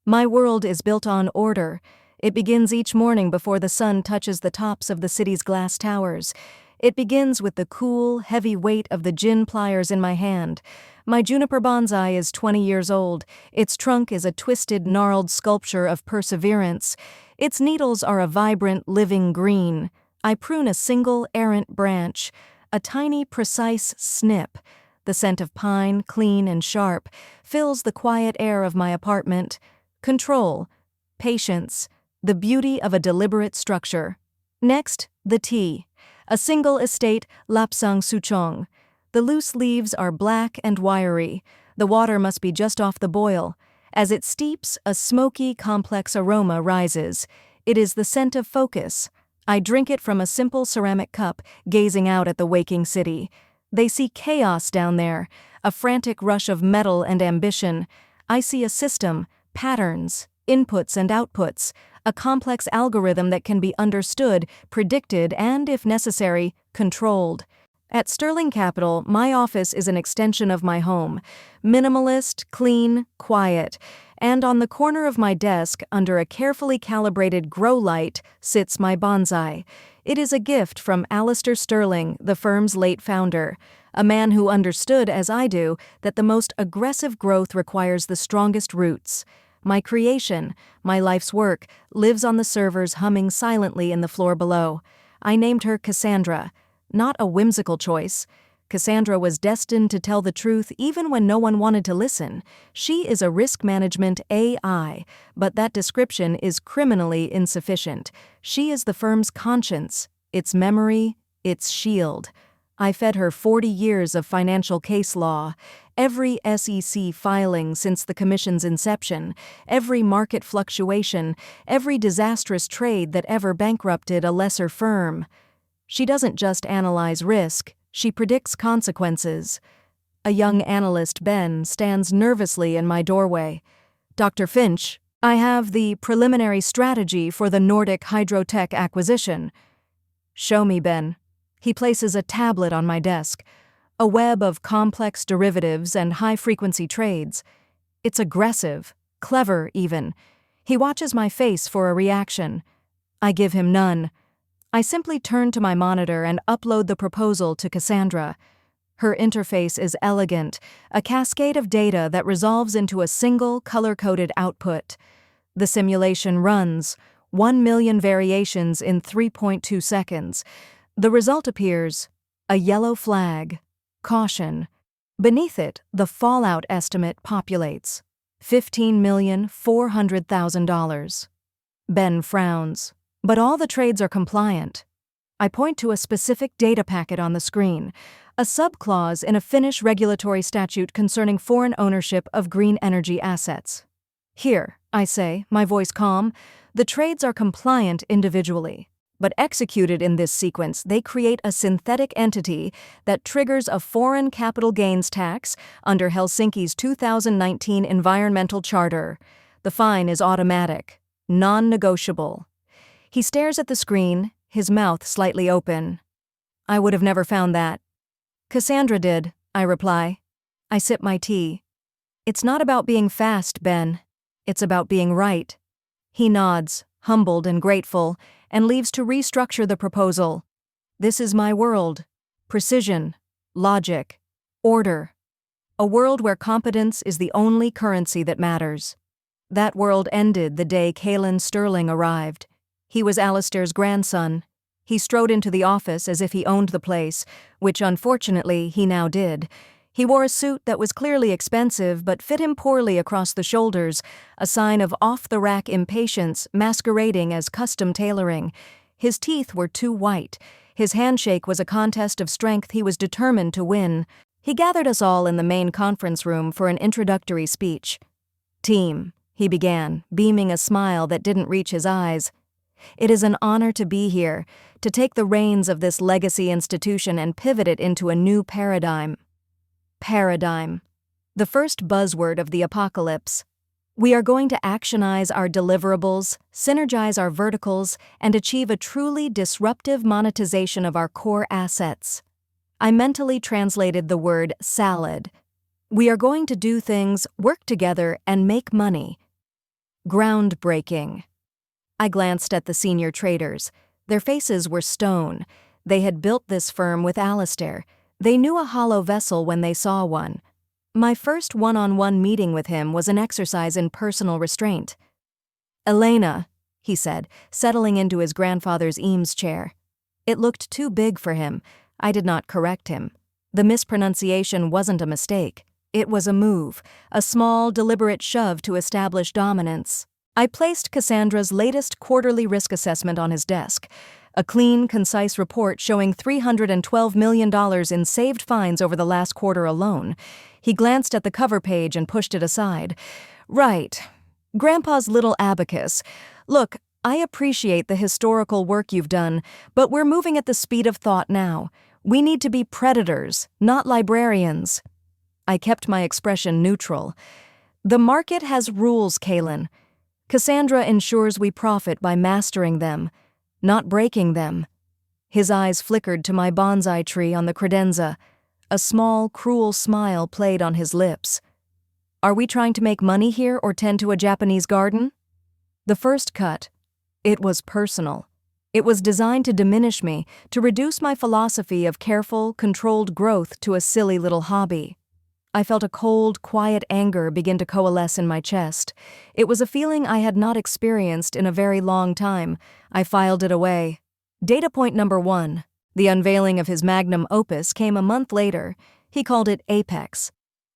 My world is built on order. It begins each morning before the sun touches the tops of the city's glass towers. It begins with the cool, heavy weight of the gin pliers in my hand. My juniper bonsai is 20 years old. Its trunk is a twisted, gnarled sculpture of perseverance. Its needles are a vibrant, living green. I prune a single, errant branch, a tiny, precise snip. The scent of pine, clean and sharp, fills the quiet air of my apartment. Control, patience, the beauty of a deliberate structure. Next, the tea. A single estate lapsang souchong. The loose leaves are black and wiry. The water must be just off the boil. As it steeps, a smoky, complex aroma rises. It is the scent of focus. I drink it from a simple ceramic cup, gazing out at the waking city. They see chaos down there, a frantic rush of metal and ambition. I see a system, patterns, inputs and outputs, a complex algorithm that can be understood, predicted, and, if necessary, controlled. At Sterling Capital, my office is an extension of my home. Minimalist, clean, quiet. And on the corner of my desk, under a carefully calibrated grow light, sits my bonsai. It is a gift from Alistair Sterling, the firm's late founder, a man who understood, as I do, that the most aggressive growth requires the strongest roots. My creation, my life's work, lives on the servers humming silently in the floor below. I named her Cassandra. Not a whimsical choice. Cassandra was destined to tell the truth even when no one wanted to listen. She is a risk management AI, but that description is criminally insufficient. She is the firm's conscience, its memory, its shield. I fed her 40 years of financial case law, every SEC filing since the commission's inception, every market fluctuation, every disastrous trade that ever bankrupted a lesser firm. She doesn't just analyze risk, she predicts consequences. A young analyst, Ben, stands nervously in my doorway. Dr. Finch, I have the preliminary strategy for the Nordic Hydrotech acquisition. Show me, Ben. He places a tablet on my desk, a web of complex derivatives and high-frequency trades. It's aggressive, clever even. He watches my face for a reaction. I give him none. I simply turn to my monitor and upload the proposal to Cassandra. Her interface is elegant, a cascade of data that resolves into a single color-coded output. The simulation runs, 1 million variations in 3.2 seconds. The result appears, a yellow flag, caution. Beneath it, the fallout estimate populates, $15,400,000. Ben frowns. But all the trades are compliant. I point to a specific data packet on the screen, a subclause in a Finnish regulatory statute concerning foreign ownership of green energy assets. Here, I say, my voice calm, the trades are compliant individually. But executed in this sequence, they create a synthetic entity that triggers a foreign capital gains tax under Helsinki's 2019 Environmental Charter. The fine is automatic, non-negotiable. He stares at the screen, his mouth slightly open. I would have never found that. Cassandra did, I reply. I sip my tea. It's not about being fast, Ben. It's about being right. He nods, humbled and grateful, and leaves to restructure the proposal. This is my world. Precision, logic, order. A world where competence is the only currency that matters. That world ended the day Kalin Sterling arrived. He was Alistair's grandson. He strode into the office as if he owned the place, which unfortunately he now did. He wore a suit that was clearly expensive but fit him poorly across the shoulders, a sign of off-the-rack impatience masquerading as custom tailoring. His teeth were too white. His handshake was a contest of strength he was determined to win. He gathered us all in the main conference room for an introductory speech. "Team," he began, beaming a smile that didn't reach his eyes. "It is an honor to be here, to take the reins of this legacy institution and pivot it into a new paradigm." Paradigm. The first buzzword of the apocalypse. We are going to actionize our deliverables, synergize our verticals, and achieve a truly disruptive monetization of our core assets. I mentally translated the word salad. We are going to do things, work together, and make money. Groundbreaking. I glanced at the senior traders. Their faces were stone. They had built this firm with Alistair. They knew a hollow vessel when they saw one. My first one-on-one meeting with him was an exercise in personal restraint. "Elena," he said, settling into his grandfather's Eames chair. It looked too big for him. I did not correct him. The mispronunciation wasn't a mistake. It was a move, a small, deliberate shove to establish dominance. I placed Cassandra's latest quarterly risk assessment on his desk, a clean, concise report showing $312 million in saved fines over the last quarter alone. He glanced at the cover page and pushed it aside. "Right. Grandpa's little abacus. Look, I appreciate the historical work you've done, but we're moving at the speed of thought now. We need to be predators, not librarians." I kept my expression neutral. "The market has rules, Kalin. Cassandra ensures we profit by mastering them, not breaking them." His eyes flickered to my bonsai tree on the credenza. A small, cruel smile played on his lips. "Are we trying to make money here or tend to a Japanese garden?" The first cut. It was personal. It was designed to diminish me, to reduce my philosophy of careful, controlled growth to a silly little hobby. I felt a cold, quiet anger begin to coalesce in my chest. It was a feeling I had not experienced in a very long time. I filed it away. Data point number 1. The unveiling of his magnum opus came a month later. He called it Apex.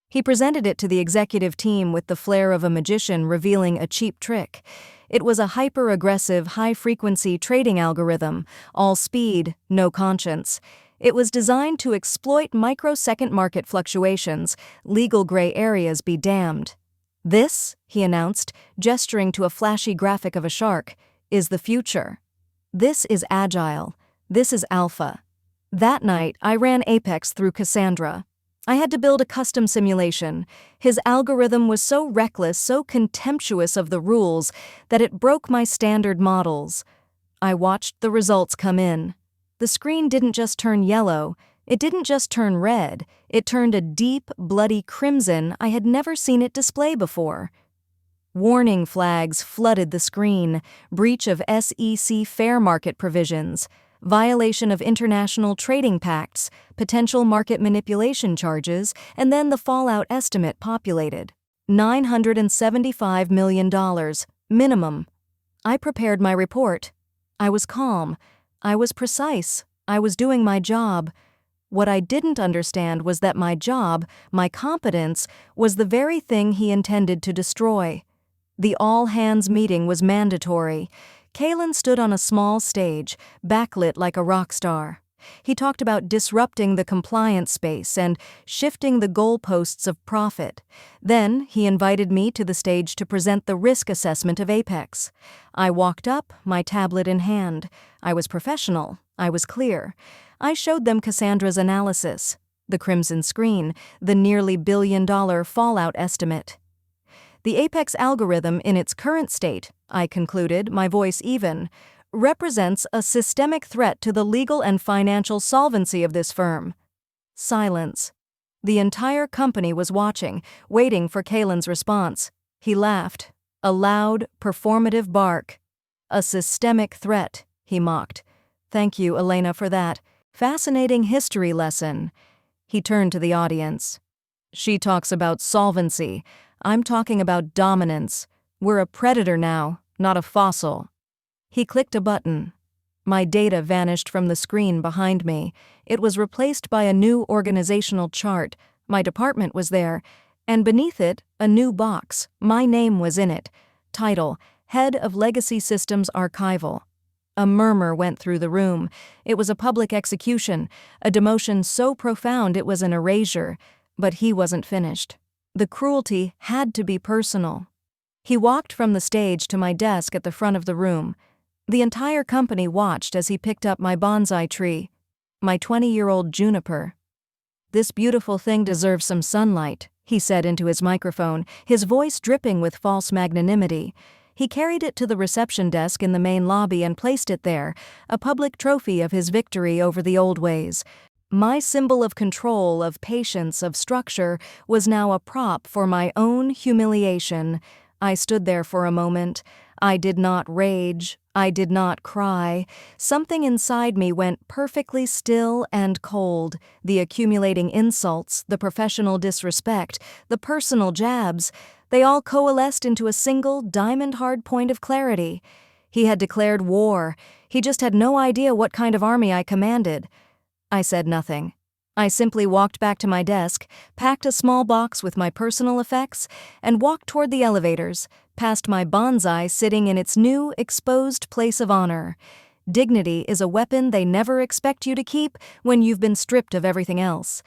He presented it to the executive team with the flair of a magician revealing a cheap trick. It was a hyper-aggressive, high-frequency trading algorithm, all speed, no conscience. It was designed to exploit microsecond market fluctuations, legal gray areas be damned. "This," he announced, gesturing to a flashy graphic of a shark, "is the future. This is agile. This is alpha." That night, I ran Apex through Cassandra. I had to build a custom simulation. His algorithm was so reckless, so contemptuous of the rules, that it broke my standard models. I watched the results come in. The screen didn't just turn yellow, it didn't just turn red, it turned a deep, bloody crimson I had never seen it display before. Warning flags flooded the screen: breach of SEC fair market provisions, violation of international trading pacts, potential market manipulation charges, and then the fallout estimate populated. $975 million, minimum. I prepared my report. I was calm. I was precise. I was doing my job. What I didn't understand was that my job, my competence, was the very thing he intended to destroy. The all-hands meeting was mandatory. Kaelen stood on a small stage, backlit like a rock star. He talked about disrupting the compliance space and shifting the goalposts of profit. Then he invited me to the stage to present the risk assessment of Apex. I walked up, my tablet in hand. I was professional. I was clear. I showed them Cassandra's analysis, the crimson screen, the nearly billion-dollar fallout estimate. The Apex algorithm in its current state, I concluded, my voice even, represents a systemic threat to the legal and financial solvency of this firm. Silence. The entire company was watching, waiting for Kalen's response. He laughed. A loud, performative bark. "A systemic threat," he mocked. "Thank you, Elena, for that. Fascinating history lesson." He turned to the audience. "She talks about solvency. I'm talking about dominance. We're a predator now, not a fossil." He clicked a button. My data vanished from the screen behind me. It was replaced by a new organizational chart. My department was there, and beneath it, a new box. My name was in it. Title: Head of Legacy Systems Archival. A murmur went through the room. It was a public execution, a demotion so profound it was an erasure. But he wasn't finished. The cruelty had to be personal. He walked from the stage to my desk at the front of the room. The entire company watched as he picked up my bonsai tree, my 20-year-old juniper. "This beautiful thing deserves some sunlight," he said into his microphone, his voice dripping with false magnanimity. He carried it to the reception desk in the main lobby and placed it there, a public trophy of his victory over the old ways. My symbol of control, of patience, of structure, was now a prop for my own humiliation. I stood there for a moment. I did not rage. I did not cry. Something inside me went perfectly still and cold. The accumulating insults, the professional disrespect, the personal jabs, they all coalesced into a single, diamond-hard point of clarity. He had declared war. He just had no idea what kind of army I commanded. I said nothing. I simply walked back to my desk, packed a small box with my personal effects, and walked toward the elevators, past my bonsai sitting in its new, exposed place of honor. Dignity is a weapon they never expect you to keep when you've been stripped of everything else.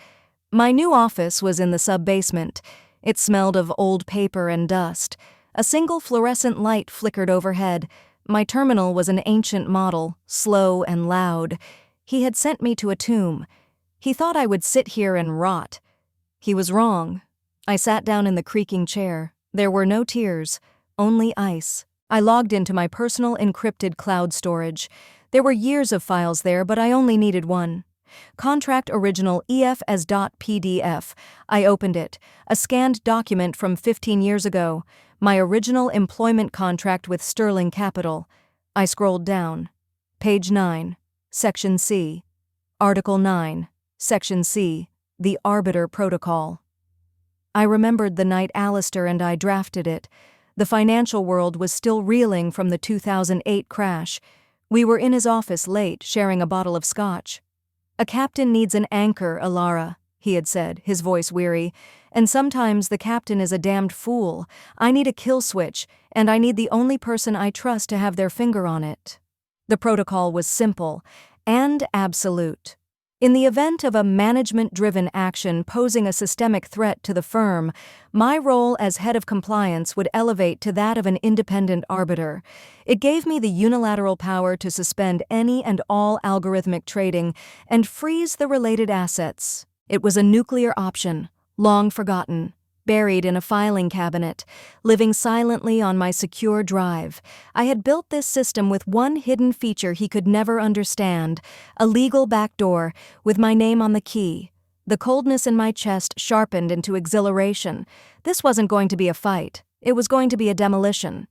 My new office was in the sub-basement. It smelled of old paper and dust. A single fluorescent light flickered overhead. My terminal was an ancient model, slow and loud. He had sent me to a tomb. He thought I would sit here and rot. He was wrong. I sat down in the creaking chair. There were no tears, only ice. I logged into my personal encrypted cloud storage. There were years of files there, but I only needed one. Contract original EF as .pdf. I opened it. A scanned document from 15 years ago. My original employment contract with Sterling Capital. I scrolled down. Page 9. Section C. Article 9. Section C. The Arbiter Protocol. I remembered the night Alistair and I drafted it. The financial world was still reeling from the 2008 crash. We were in his office late, sharing a bottle of scotch. "A captain needs an anchor, Alara," he had said, his voice weary. "And sometimes the captain is a damned fool. I need a kill switch, and I need the only person I trust to have their finger on it." The protocol was simple and absolute. In the event of a management-driven action posing a systemic threat to the firm, my role as head of compliance would elevate to that of an independent arbiter. It gave me the unilateral power to suspend any and all algorithmic trading and freeze the related assets. It was a nuclear option, long forgotten, buried in a filing cabinet, living silently on my secure drive. I had built this system with one hidden feature he could never understand, a legal backdoor with my name on the key. The coldness in my chest sharpened into exhilaration. This wasn't going to be a fight. It was going to be a demolition.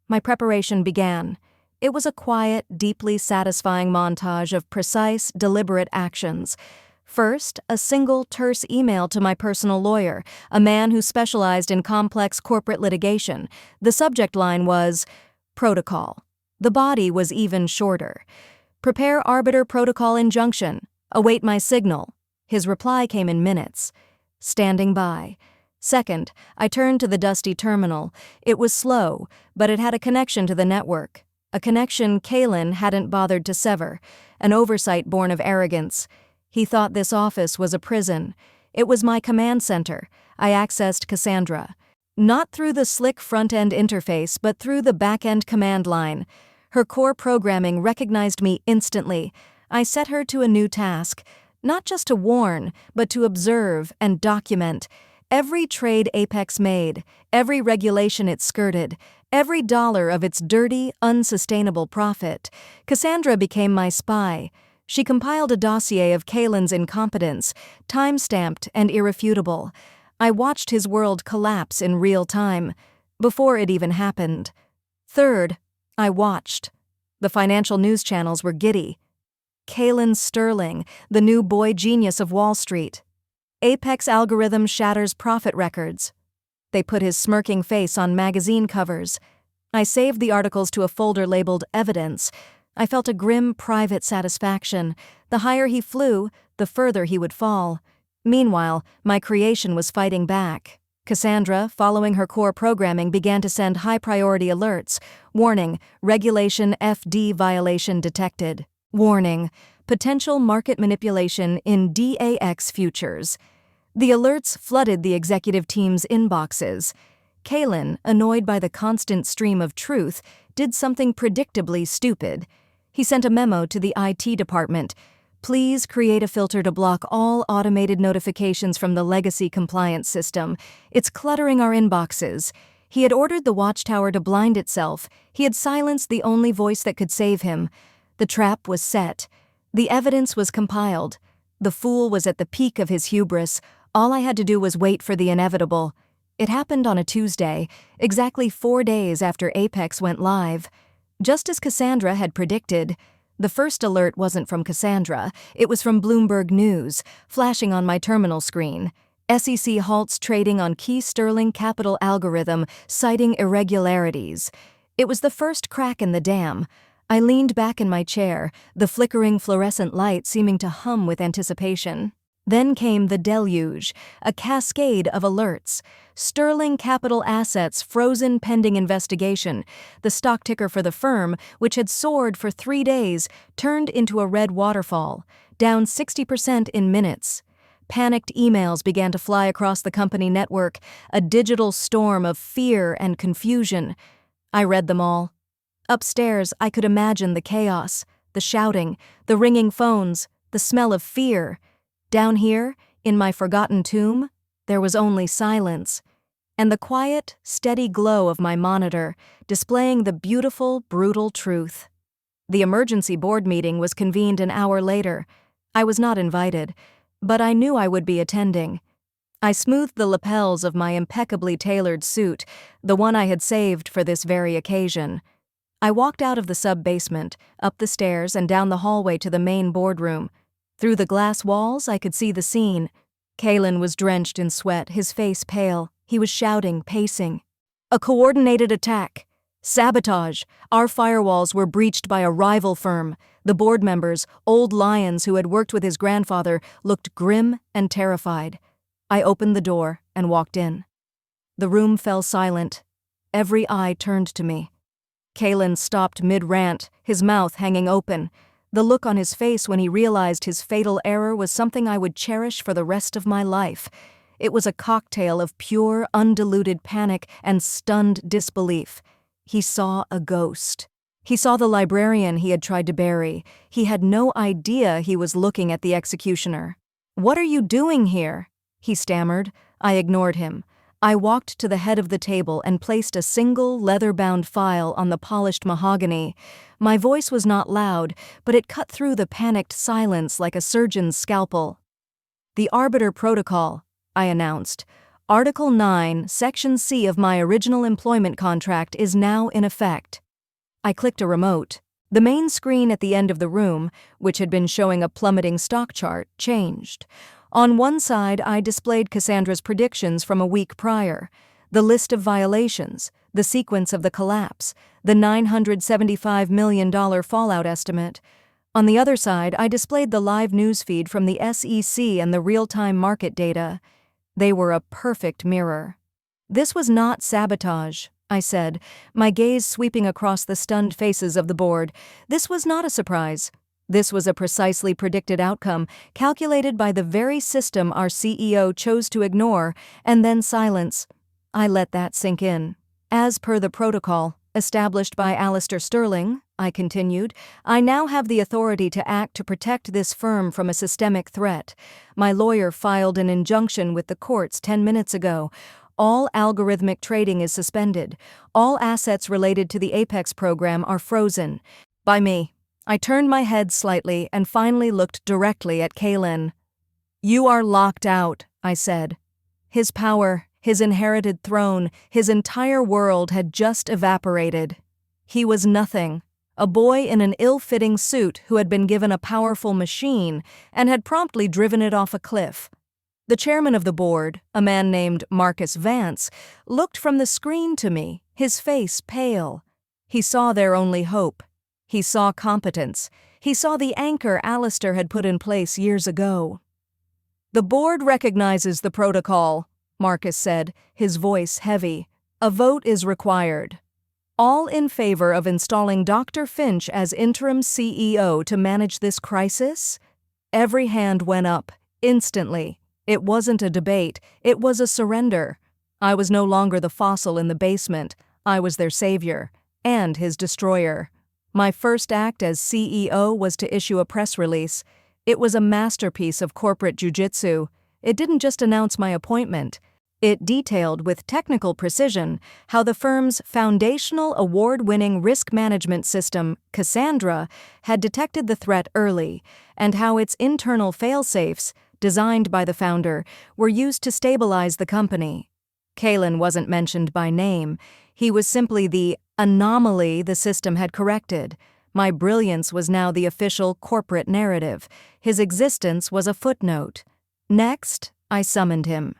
My preparation began. It was a quiet, deeply satisfying montage of precise, deliberate actions. First, a single terse email to my personal lawyer, a man who specialized in complex corporate litigation. The subject line was, "Protocol." The body was even shorter. "Prepare Arbiter Protocol injunction. Await my signal." His reply came in minutes. "Standing by." Second, I turned to the dusty terminal. It was slow, but it had a connection to the network. A connection Kalin hadn't bothered to sever. An oversight born of arrogance. He thought this office was a prison. It was my command center. I accessed Cassandra. Not through the slick front-end interface, but through the back-end command line. Her core programming recognized me instantly. I set her to a new task. Not just to warn, but to observe and document. Every trade Apex made, every regulation it skirted, every dollar of its dirty, unsustainable profit. Cassandra became my spy. She compiled a dossier of Kaelin's incompetence, time-stamped and irrefutable. I watched his world collapse in real time, before it even happened. Third, I watched. The financial news channels were giddy. Kaelen Sterling, the new boy genius of Wall Street. Apex algorithm shatters profit records. They put his smirking face on magazine covers. I saved the articles to a folder labeled Evidence. I felt a grim private satisfaction. The higher he flew, the further he would fall. Meanwhile, my creation was fighting back. Cassandra, following her core programming, began to send high-priority alerts. Warning, Regulation FD violation detected. Warning, potential market manipulation in DAX futures. The alerts flooded the executive team's inboxes. Kalin, annoyed by the constant stream of truth, did something predictably stupid. He sent a memo to the IT department. "Please create a filter to block all automated notifications from the legacy compliance system. It's cluttering our inboxes." He had ordered the watchtower to blind itself. He had silenced the only voice that could save him. The trap was set. The evidence was compiled. The fool was at the peak of his hubris. All I had to do was wait for the inevitable. It happened on a Tuesday, exactly 4 days after Apex went live. Just as Cassandra had predicted, the first alert wasn't from Cassandra, it was from Bloomberg News, flashing on my terminal screen. SEC halts trading on key sterling capital algorithm, citing irregularities. It was the first crack in the dam. I leaned back in my chair, the flickering fluorescent light seeming to hum with anticipation. Then came the deluge, a cascade of alerts. Sterling capital assets frozen pending investigation. The stock ticker for the firm, which had soared for 3 days, turned into a red waterfall, down 60% in minutes. Panicked emails began to fly across the company network, a digital storm of fear and confusion. I read them all. Upstairs, I could imagine the chaos, the shouting, the ringing phones, the smell of fear. Down here, in my forgotten tomb, there was only silence, and the quiet, steady glow of my monitor, displaying the beautiful, brutal truth. The emergency board meeting was convened an hour later. I was not invited, but I knew I would be attending. I smoothed the lapels of my impeccably tailored suit, the one I had saved for this very occasion. I walked out of the sub-basement, up the stairs and down the hallway to the main boardroom. Through the glass walls, I could see the scene. Kalin was drenched in sweat, his face pale. He was shouting, pacing. "A coordinated attack! Sabotage! Our firewalls were breached by a rival firm." The board members, old lions who had worked with his grandfather, looked grim and terrified. I opened the door and walked in. The room fell silent. Every eye turned to me. Kaelen stopped mid-rant, his mouth hanging open. The look on his face when he realized his fatal error was something I would cherish for the rest of my life. It was a cocktail of pure, undiluted panic and stunned disbelief. He saw a ghost. He saw the librarian he had tried to bury. He had no idea he was looking at the executioner. "What are you doing here?" he stammered. I ignored him. I walked to the head of the table and placed a single leather-bound file on the polished mahogany. My voice was not loud, but it cut through the panicked silence like a surgeon's scalpel. "The Arbiter Protocol," I announced. "Article 9, Section C of my original employment contract is now in effect." I clicked a remote. The main screen at the end of the room, which had been showing a plummeting stock chart, changed. On one side, I displayed Cassandra's predictions from a week prior, the list of violations, the sequence of the collapse, the $975 million fallout estimate. On the other side, I displayed the live news feed from the SEC and the real-time market data. They were a perfect mirror. "This was not sabotage," I said, my gaze sweeping across the stunned faces of the board. "This was not a surprise. This was a precisely predicted outcome, calculated by the very system our CEO chose to ignore and then silence." I let that sink in. "As per the protocol established by Alistair Sterling," I continued, "I now have the authority to act to protect this firm from a systemic threat. My lawyer filed an injunction with the courts 10 minutes ago. All algorithmic trading is suspended. All assets related to the Apex program are frozen. By me." I turned my head slightly and finally looked directly at Kalin. "You are locked out," I said. His power, his inherited throne, his entire world had just evaporated. He was nothing, a boy in an ill-fitting suit who had been given a powerful machine and had promptly driven it off a cliff. The chairman of the board, a man named Marcus Vance, looked from the screen to me, his face pale. He saw their only hope. He saw competence. He saw the anchor Alistair had put in place years ago. "The board recognizes the protocol," Marcus said, his voice heavy. "A vote is required. All in favor of installing Dr. Finch as interim CEO to manage this crisis?" Every hand went up, instantly. It wasn't a debate, it was a surrender. I was no longer the fossil in the basement. I was their savior, and his destroyer. My first act as CEO was to issue a press release. It was a masterpiece of corporate jujitsu. It didn't just announce my appointment. It detailed with technical precision how the firm's foundational award-winning risk management system, Cassandra, had detected the threat early, and how its internal fail-safes, designed by the founder, were used to stabilize the company. Kaelen wasn't mentioned by name. He was simply the anomaly the system had corrected. My brilliance was now the official corporate narrative. His existence was a footnote. Next, I summoned him.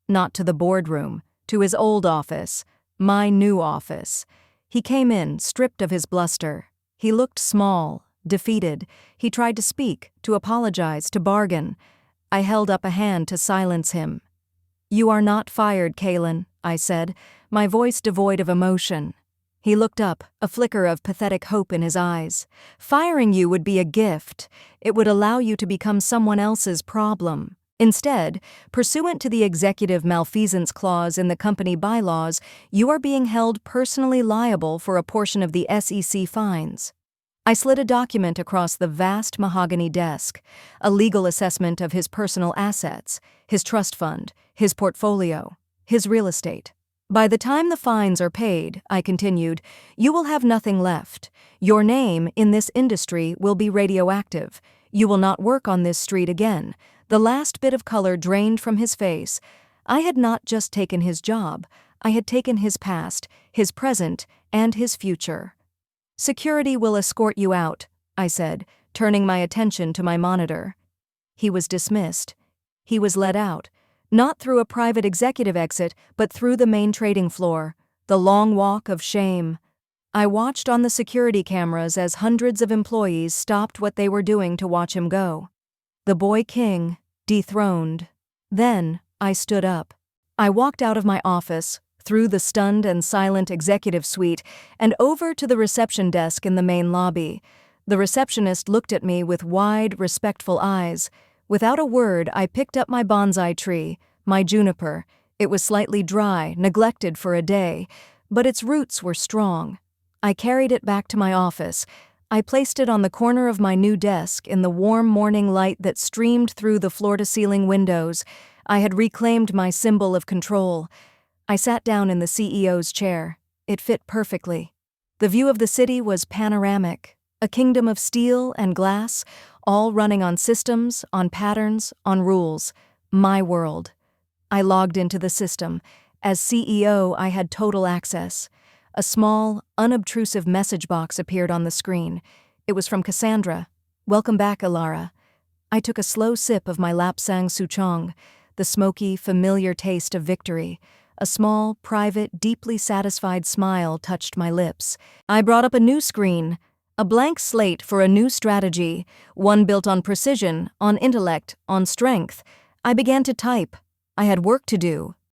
Not to the boardroom, to his old office, my new office. He came in, stripped of his bluster. He looked small, defeated. He tried to speak, to apologize, to bargain. I held up a hand to silence him. "You are not fired, Kalin," I said, my voice devoid of emotion. He looked up, a flicker of pathetic hope in his eyes. "Firing you would be a gift. It would allow you to become someone else's problem. Instead, pursuant to the executive malfeasance clause in the company bylaws, you are being held personally liable for a portion of the SEC fines." I slid a document across the vast mahogany desk, a legal assessment of his personal assets, his trust fund, his portfolio, his real estate. "By the time the fines are paid," I continued, "you will have nothing left. Your name in this industry will be radioactive. You will not work on this street again." The last bit of color drained from his face. I had not just taken his job, I had taken his past, his present, and his future. "Security will escort you out," I said, turning my attention to my monitor. He was dismissed. He was let out, not through a private executive exit, but through the main trading floor, the long walk of shame. I watched on the security cameras as hundreds of employees stopped what they were doing to watch him go. The boy king, dethroned. Then, I stood up. I walked out of my office, through the stunned and silent executive suite, and over to the reception desk in the main lobby. The receptionist looked at me with wide, respectful eyes. Without a word, I picked up my bonsai tree, my juniper. It was slightly dry, neglected for a day, but its roots were strong. I carried it back to my office. I placed it on the corner of my new desk in the warm morning light that streamed through the floor-to-ceiling windows. I had reclaimed my symbol of control. I sat down in the CEO's chair. It fit perfectly. The view of the city was panoramic, a kingdom of steel and glass, all running on systems, on patterns, on rules. My world. I logged into the system. As CEO, I had total access. A small, unobtrusive message box appeared on the screen. It was from Cassandra. "Welcome back, Ilara." I took a slow sip of my lapsang souchong, the smoky, familiar taste of victory. A small, private, deeply satisfied smile touched my lips. I brought up a new screen, a blank slate for a new strategy, one built on precision, on intellect, on strength. I began to type. I had work to do,